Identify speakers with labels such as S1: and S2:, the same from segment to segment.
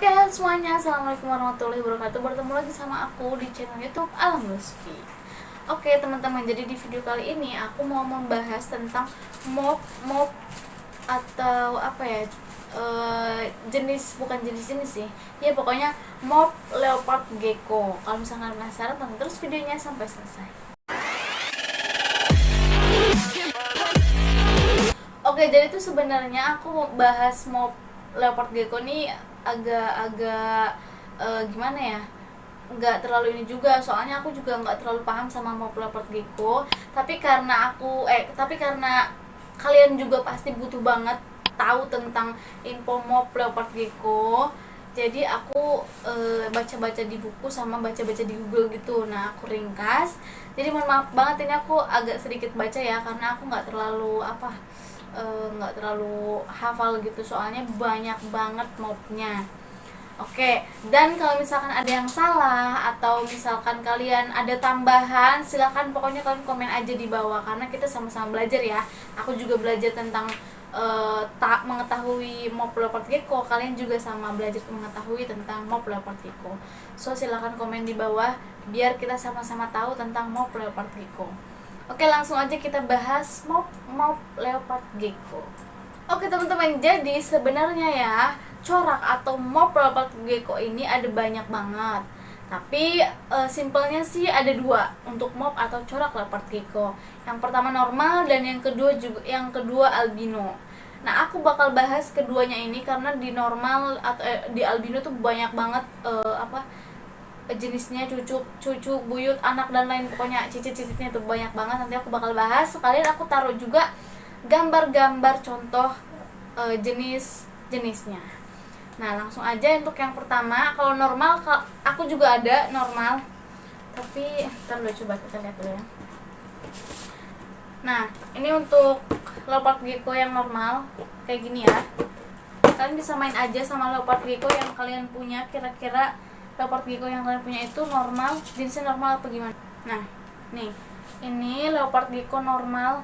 S1: Oke, halo semuanya, assalamualaikum warahmatullahi wabarakatuh. Bertemu lagi sama aku di channel YouTube Alam Lutfi. Oke teman-teman, jadi di video kali ini aku mau membahas tentang mop atau apa ya, bukan jenis-jenis sih ya, pokoknya mop leopard gecko. Kalau misalnya penasaran, tonton terus videonya sampai selesai. Oke, jadi itu sebenarnya aku mau bahas mop leopard gecko nih agak-agak gimana ya, nggak terlalu ini juga, soalnya aku juga nggak terlalu paham sama mop leopard gecko. Tapi karena kalian juga pasti butuh banget tahu tentang info mop leopard gecko, jadi aku baca-baca di buku sama baca-baca di Google gitu. Nah, aku ringkas. Jadi mohon maaf banget ini aku agak sedikit baca ya, karena aku nggak terlalu hafal gitu, soalnya banyak banget mopnya. Oke, dan kalau misalkan ada yang salah atau misalkan kalian ada tambahan, silakan pokoknya kalian komen aja di bawah, karena kita sama-sama belajar ya. Aku juga belajar tentang mengetahui mop leopard gecko, kalian juga sama belajar mengetahui tentang mop leopard gecko. So silakan komen di bawah biar kita sama-sama tahu tentang mop leopard gecko. Oke, langsung aja kita bahas mop leopard gecko. Oke teman-teman, jadi sebenarnya ya, corak atau mop leopard gecko ini ada banyak banget. Tapi simpelnya sih ada dua untuk mop atau corak leopard gecko. Yang pertama normal dan yang kedua albino. Nah, aku bakal bahas keduanya ini karena di normal atau di albino tuh banyak banget jenisnya, cucu, buyut, anak dan lain, pokoknya cicit-cicitnya tuh banyak banget. Nanti aku bakal bahas. Sekalian aku taruh juga gambar-gambar contoh jenisnya. Nah, langsung aja untuk yang pertama. Kalau normal, aku juga ada normal, tapi ntar dulu, coba kita lihat dulu ya. Nah, ini untuk leopard gecko yang normal kayak gini ya. Kalian bisa main aja sama leopard gecko yang kalian punya. Kira-kira leopard gecko yang kalian punya itu normal, jenisnya normal apa gimana? Nah, nih, ini leopard gecko normal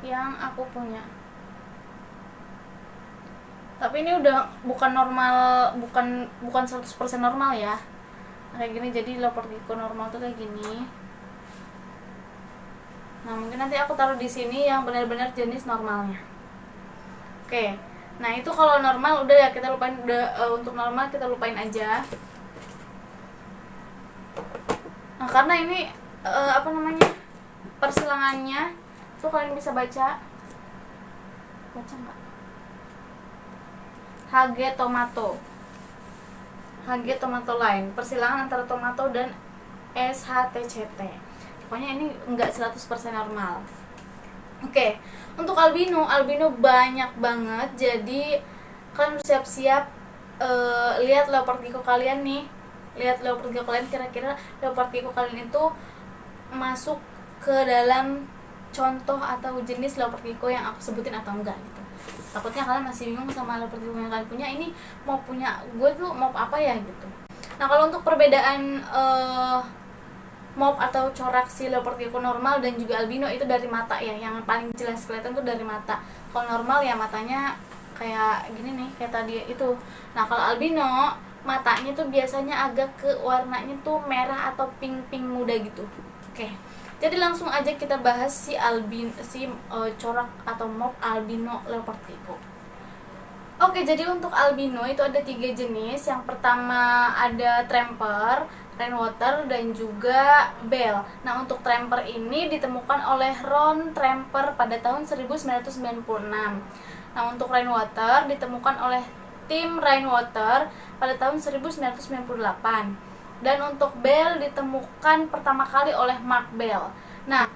S1: yang aku punya. Tapi ini udah bukan normal, bukan 100% normal ya. Kayak gini, jadi leopard gecko normal tuh kayak gini. Nah, mungkin nanti aku taruh di sini yang benar-benar jenis normalnya. Oke. Nah, itu kalau normal udah ya, kita lupain. Untuk normal kita lupain aja. Nah, karena ini persilangannya tuh kalian bisa baca nggak? HG tomato line, persilangan antara tomato dan SHTCT. Pokoknya ini enggak 100% normal. Oke, untuk albino banyak banget. Jadi kalian siap-siap lihat leopard gecko kalian nih. Lihat leopard gecko kalian, kira-kira leopard gecko kalian itu masuk ke dalam contoh atau jenis leopard gecko yang aku sebutin atau enggak gitu. Takutnya kalian masih bingung sama leopard gecko yang kalian punya, ini mau punya gue tuh mop apa ya gitu. Nah, kalau untuk perbedaan mop atau corak si leopard gecko normal dan juga albino itu dari mata ya, yang paling jelas kelihatan tuh dari mata. Kalau normal ya matanya kayak gini nih, kayak tadi itu. Nah, kalau albino matanya tuh biasanya agak ke warnanya tuh merah atau pink muda gitu. Oke, jadi langsung aja kita bahas si corak atau mop albino leopard gecko. Oke, jadi untuk albino itu ada 3 jenis. Yang pertama ada tramper, rainwater, dan juga bell. Nah, untuk tramper ini ditemukan oleh Ron Tramper pada tahun 1996. Nah, untuk rainwater ditemukan oleh tim Rainwater pada tahun 1998. Dan untuk bell ditemukan pertama kali oleh Mark Bell. Nah,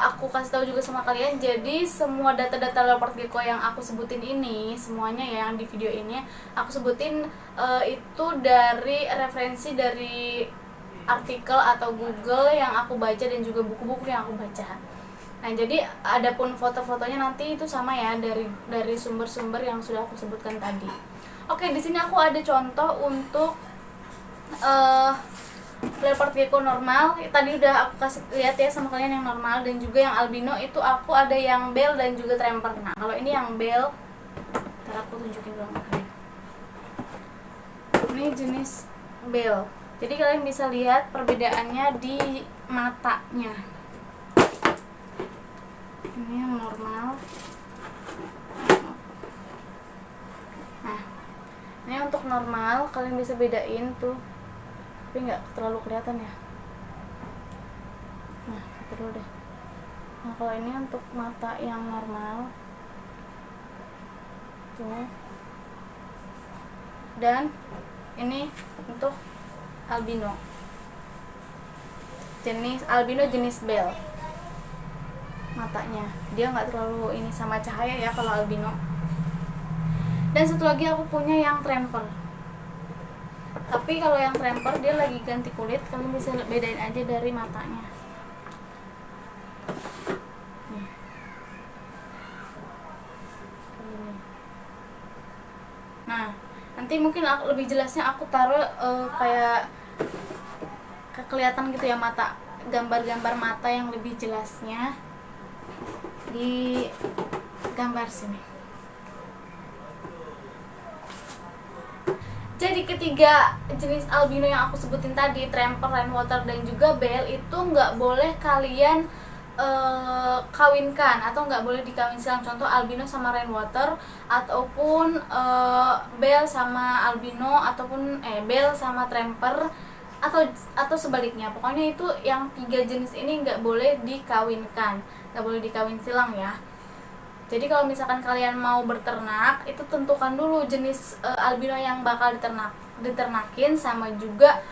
S1: aku kasih tahu juga sama kalian, jadi semua data-data leopard gecko yang aku sebutin ini, semuanya ya yang di video ini aku sebutin itu dari referensi dari artikel atau Google yang aku baca dan juga buku-buku yang aku baca. Nah, jadi adapun foto-fotonya nanti itu sama ya, dari sumber-sumber yang sudah aku sebutkan tadi. Oke, di sini aku ada contoh untuk leopard gecko normal. Tadi udah aku kasih lihat ya sama kalian yang normal, dan juga yang albino itu aku ada yang bell dan juga tramper. Nah, kalau ini yang bell, ntar aku tunjukin dulu. jenis Bell. Jadi kalian bisa lihat perbedaannya di matanya. Ini yang normal. Nah, ini untuk normal kalian bisa bedain tuh, tapi nggak terlalu kelihatan ya. Nah, itu dulu deh. Nah, kalau ini untuk mata yang normal tuh, dan ini untuk albino, jenis Bell. Matanya dia nggak terlalu ini sama cahaya ya kalau albino. Dan satu lagi aku punya yang Tramper, tapi kalau yang Tramper dia lagi ganti kulit, kalian bisa bedain aja dari matanya. Nah, nanti mungkin lebih jelasnya aku taruh kayak kelihatan gitu ya mata, gambar-gambar mata yang lebih jelasnya di gambar sini. Jadi ketiga jenis albino yang aku sebutin tadi, Tramper, Rainwater, dan juga Bell, itu nggak boleh kalian kawinkan atau nggak boleh dikawin silang. Contoh albino sama Rainwater, ataupun Bell sama albino, ataupun Bell sama Tramper, atau sebaliknya. Pokoknya itu yang 3 jenis ini nggak boleh dikawinkan, nggak boleh dikawin silang ya. Jadi kalau misalkan kalian mau berternak, itu tentukan dulu jenis albino yang bakal diternakin, sama juga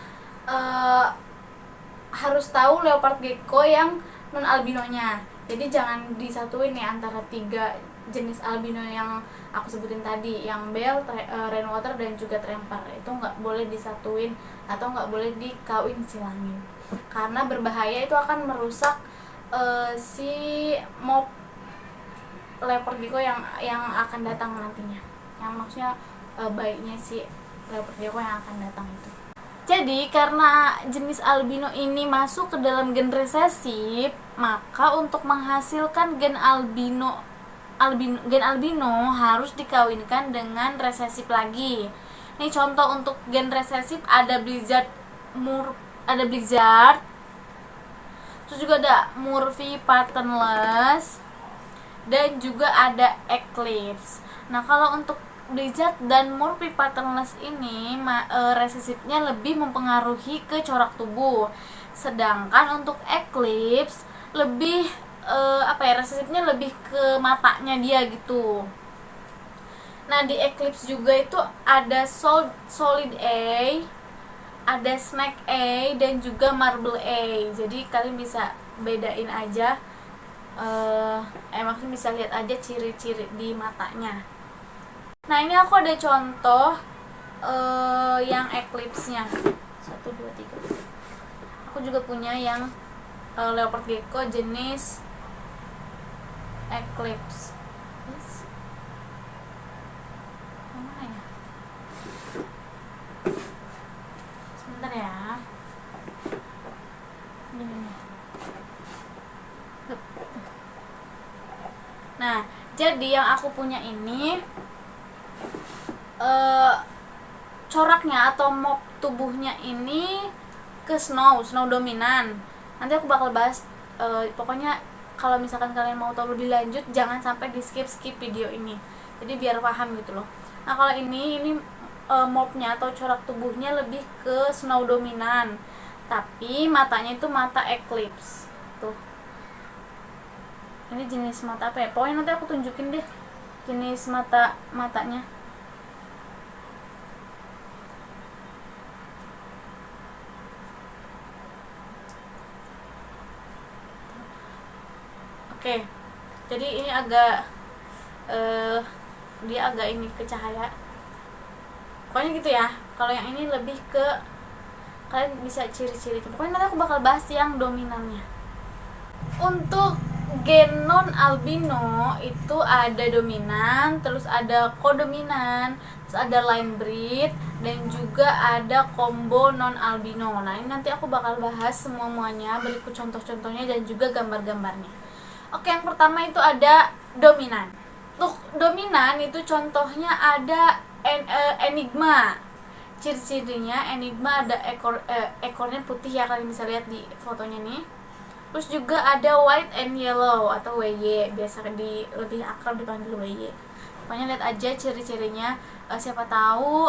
S1: harus tahu leopard gecko yang non albinonya. Jadi jangan disatuin ya antara 3 jenis albino yang aku sebutin tadi, yang Bell, Rainwater, dan juga Tramper. Itu nggak boleh disatuin atau nggak boleh dikawin silangin, karena berbahaya, itu akan merusak si mop leopard gecko yang akan datang nantinya, yang maksudnya baiknya si leopard gecko yang akan datang itu. Jadi karena jenis albino ini masuk ke dalam gen resesif, maka untuk menghasilkan gen albino harus dikawinkan dengan resesif lagi. Ini contoh untuk gen resesif ada Blizzard, terus juga ada Murphy patternless, dan juga ada Eclipse. Nah, kalau untuk Blizzard dan Murphy patternless ini resesifnya lebih mempengaruhi ke corak tubuh, sedangkan untuk Eclipse lebih resesifnya lebih ke matanya dia gitu. Nah, di Eclipse juga itu ada Solid A, ada Snake A, dan juga Marble A. Jadi kalian bisa bedain aja, maksudnya bisa lihat aja ciri-ciri di matanya. Nah, ini aku ada contoh yang Eclipse-nya. 1, 2, 3. Aku juga punya yang leopard gecko jenis Eclipse. Mana ya? Sebentar ya. Nah, jadi yang aku punya ini coraknya atau mop tubuhnya ini ke snow dominan. Nanti aku bakal bahas, pokoknya kalau misalkan kalian mau tahu lebih lanjut, jangan sampai di skip video ini, jadi biar paham gitu loh. Nah, kalau ini mopnya atau corak tubuhnya lebih ke snow dominan, tapi matanya itu mata Eclipse tuh. Ini jenis mata apa ya, pokoknya nanti aku tunjukin deh jenis matanya. Oke, jadi ini agak dia agak ini ke cahaya, pokoknya gitu ya. Kalau yang ini lebih ke, kalian bisa ciri-ciri, pokoknya nanti aku bakal bahas yang dominannya. Untuk gen non albino itu ada dominan, terus ada kodominan, terus ada line breed, dan juga ada combo non albino. Nah, ini nanti aku bakal bahas semuanya, berikut contoh-contohnya dan juga gambar-gambarnya. Oke, yang pertama itu ada dominan. Untuk dominan itu contohnya ada Enigma, ciri-cirinya Enigma ada ekornya putih ya, kalian bisa lihat di fotonya nih. Terus juga ada white and yellow atau WY, biasa lebih akrab dipanggil WY. Pokoknya lihat aja ciri-cirinya, siapa tahu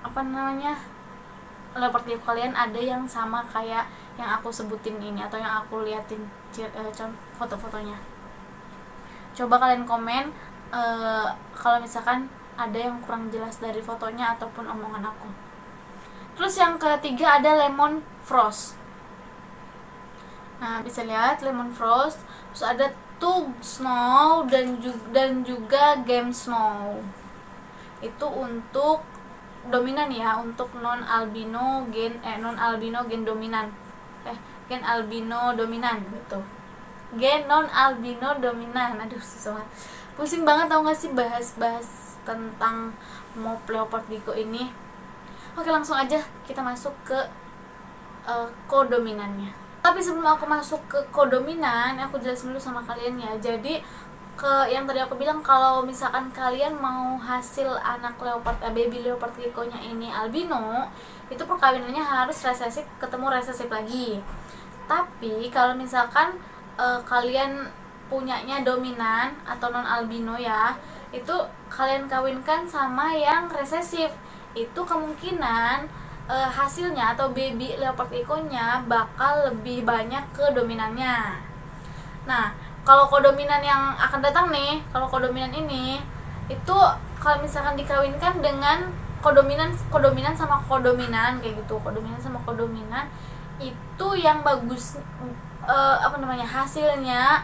S1: apa namanya leopard gecko kalian ada yang sama kayak yang aku sebutin ini atau yang aku liatin foto-fotonya. Coba kalian komen kalau misalkan ada yang kurang jelas dari fotonya ataupun omongan aku. Terus yang ketiga ada lemon frost. Nah, bisa lihat lemon frost. Terus ada tube snow dan juga game snow. Itu untuk dominan ya, untuk non albino gen dominan. Gen albino dominan gitu. Gen non albino dominan. Aduh, susah banget. Pusing banget tau gak sih bahas tentang mop leopard gecko ini. Oke, langsung aja kita masuk ke kodominannya. Tapi sebelum aku masuk ke kodominan, aku jelasin dulu sama kalian ya. Jadi yang tadi aku bilang, kalau misalkan kalian mau hasil anak leopard baby leopard gecko-nya ini albino, itu perkawinannya harus resesif ketemu resesif lagi. Tapi kalau misalkan kalian punyanya dominan atau non albino ya, itu kalian kawinkan sama yang resesif, itu kemungkinan hasilnya atau baby leopard gecko-nya bakal lebih banyak ke dominannya. Nah, kalau kodominan yang akan datang nih, kalau kodominan ini itu kalau misalkan dikawinkan dengan kodominan sama kodominan kayak gitu, kodominan sama kodominan itu yang bagus hasilnya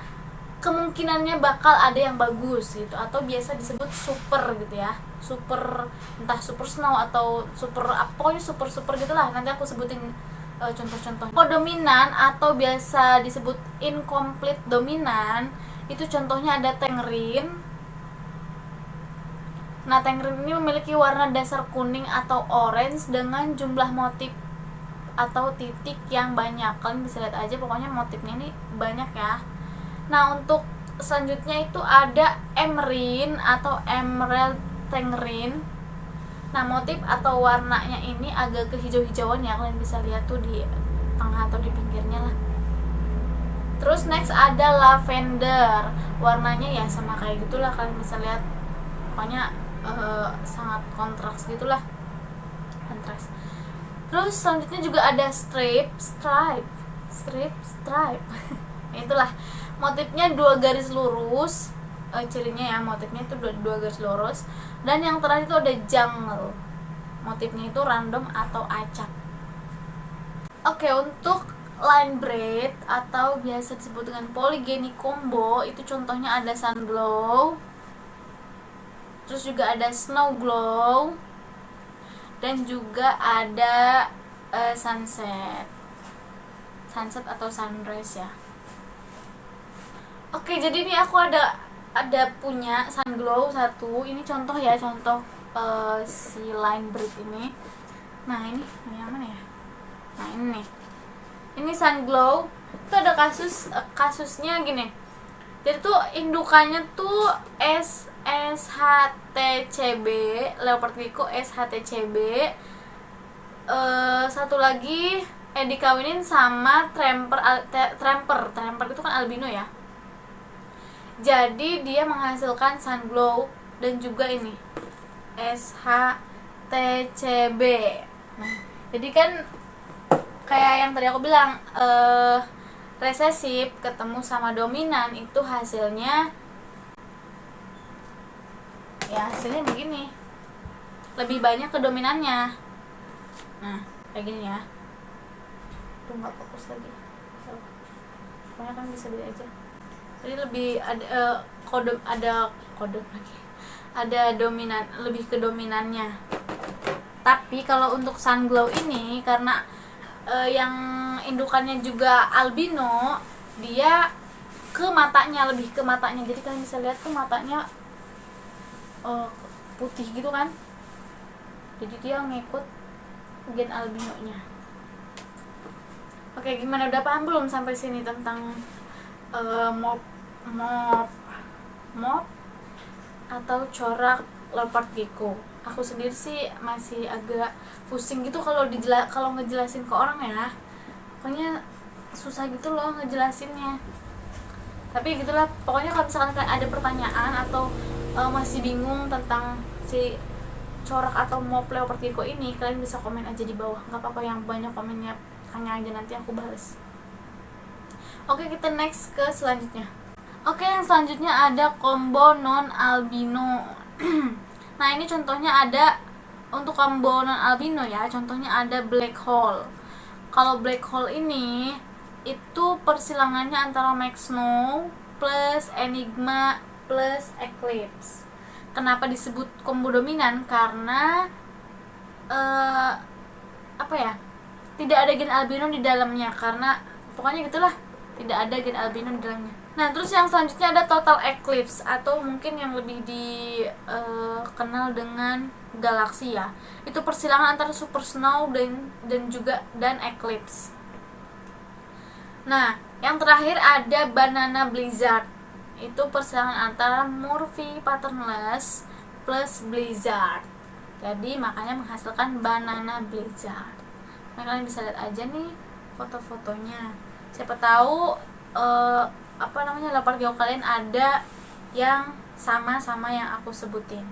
S1: kemungkinannya bakal ada yang bagus gitu, atau biasa disebut super gitu ya, super, entah super snow atau super pokoknya super gitulah, nanti aku sebutin contoh-contoh. Kodominan atau biasa disebut incomplete dominan itu contohnya ada Tengrin. Nah, Tengrin ini memiliki warna dasar kuning atau orange dengan jumlah motif atau titik yang banyak. Kalian bisa lihat aja, pokoknya motifnya ini banyak ya. Nah, untuk selanjutnya itu ada Emerin atau Emerald Tengrin. Nah, motif atau warnanya ini agak kehijau-hijauan ya, kalian bisa lihat tuh di tengah atau di pinggirnya lah. Terus next ada Lavender. Warnanya ya sama kayak gitulah, kalian bisa lihat. Pokoknya sangat kontras gitulah. Kontras. Terus selanjutnya juga ada Stripe. Itulah motifnya 2 garis lurus, cirinya ya, motifnya itu 2 garis lurus. Dan yang terakhir itu ada Jungle, motifnya itu random atau acak. Oke, untuk line braid atau biasa disebut dengan polygeny combo itu contohnya ada Sunglow, terus juga ada Snowglow, dan juga ada sunset atau sunrise ya. Oke, jadi ini aku ada punya Sunglow satu. Ini contoh ya, si line braid ini. Nah, ini yang mana ya? Nah, ini nih. Ini Sunglow. Itu ada kasusnya gini. Jadi tuh indukannya tuh SHTCB, leopard gecko SHTCB. Satu lagi dikawinin sama Tramper itu kan albino ya. Jadi dia menghasilkan Sunglow dan juga ini SHTCB. Nah, jadi kan kayak yang tadi aku bilang, resesif ketemu sama dominan itu hasilnya begini, lebih banyak ke dominannya. Nah, kayak gini ya. Tuh nggak fokus lagi. Pokoknya kan bisa beli aja. Jadi lebih ada kode lagi. Ada dominan, lebih ke dominannya. Tapi kalau untuk Sunglow ini karena yang indukannya juga albino, dia lebih ke matanya. Jadi kalian bisa lihat tuh matanya putih gitu kan. Jadi dia ngikut gen albinonya. Oke, gimana, udah paham belum sampai sini tentang mop atau corak leopard gecko? aku sendiri sih masih agak pusing gitu kalau ngejelasin ke orang ya, pokoknya susah gitu loh ngejelasinnya. Tapi gitulah, pokoknya kalau misalkan kalian ada pertanyaan atau masih bingung tentang si corak atau mop leopard gecko ini, kalian bisa komen aja di bawah, nggak apa-apa yang banyak komennya, tanya aja nanti aku balas. Oke, kita next ke selanjutnya. Oke, yang selanjutnya ada combo non albino. Nah, ini contohnya ada untuk combo non albino ya, contohnya ada black hole. Kalau black hole ini itu persilangannya antara Max Snow plus Enigma plus Eclipse. Kenapa disebut combo dominan? Karena apa ya, tidak ada gen albino di dalamnya, karena pokoknya gitulah, tidak ada gen albino di dalamnya. Nah, terus yang selanjutnya ada total eclipse, atau mungkin yang lebih dikenal dengan galaksi ya. Itu persilangan antara supersnow dan eclipse. Nah, yang terakhir ada banana blizzard. Itu persilangan antara Murphy patternless plus blizzard. Jadi makanya menghasilkan banana blizzard. Nah, kalian bisa lihat aja nih foto-fotonya. Siapa tahu leopard gecko kalian ada yang sama yang aku sebutin.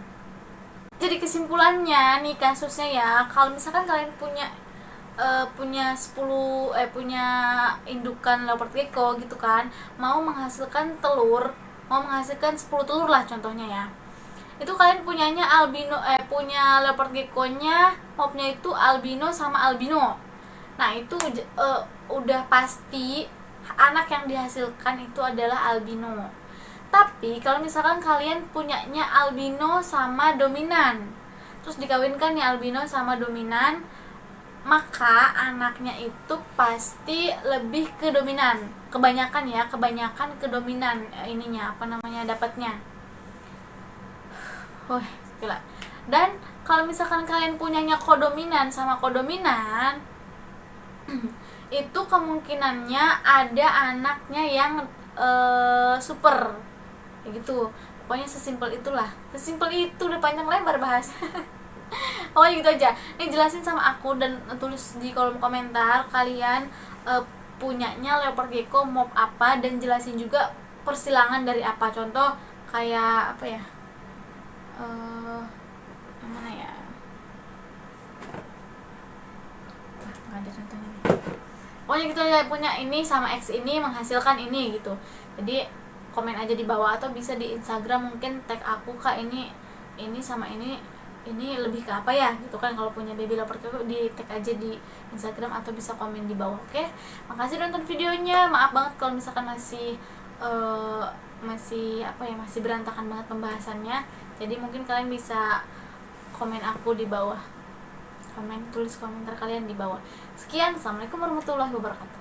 S1: Jadi kesimpulannya nih kasusnya ya, kalau misalkan kalian punya indukan leopard gecko gitu kan, mau menghasilkan 10 telur lah contohnya ya. Itu kalian punyanya punya leopard gecko-nya, mopnya itu albino sama albino. Nah, itu udah pasti anak yang dihasilkan itu adalah albino. Tapi kalau misalkan kalian punyanya albino sama dominan, terus dikawinkan nih albino sama dominan, maka anaknya itu pasti lebih ke dominan. Kebanyakan ke dominan dapatnya. Gila. Dan kalau misalkan kalian punyanya kodominan sama kodominan, itu kemungkinannya ada anaknya yang super kayak gitu. Pokoknya sesimpel itu, udah panjang lebar bahas. Pokoknya gitu aja. Nih, jelasin sama aku dan tulis di kolom komentar kalian punyanya leopard gecko mop apa, dan jelasin juga persilangan dari apa. Contoh kayak apa ya, mana ya, nggak ada contohnya. Pokoknya gitu ya, punya ini sama X ini menghasilkan ini gitu. Jadi komen aja di bawah, atau bisa di Instagram mungkin tag aku, Kak, ini sama ini lebih ke apa ya gitu kan. Kalau punya baby leopard gecko di tag aja di Instagram atau bisa komen di bawah. Oke, makasih udah nonton videonya. Maaf banget kalau misalkan masih berantakan banget pembahasannya. Jadi mungkin kalian bisa komen aku di bawah, tulis komentar kalian di bawah. Sekian, assalamualaikum warahmatullahi wabarakatuh.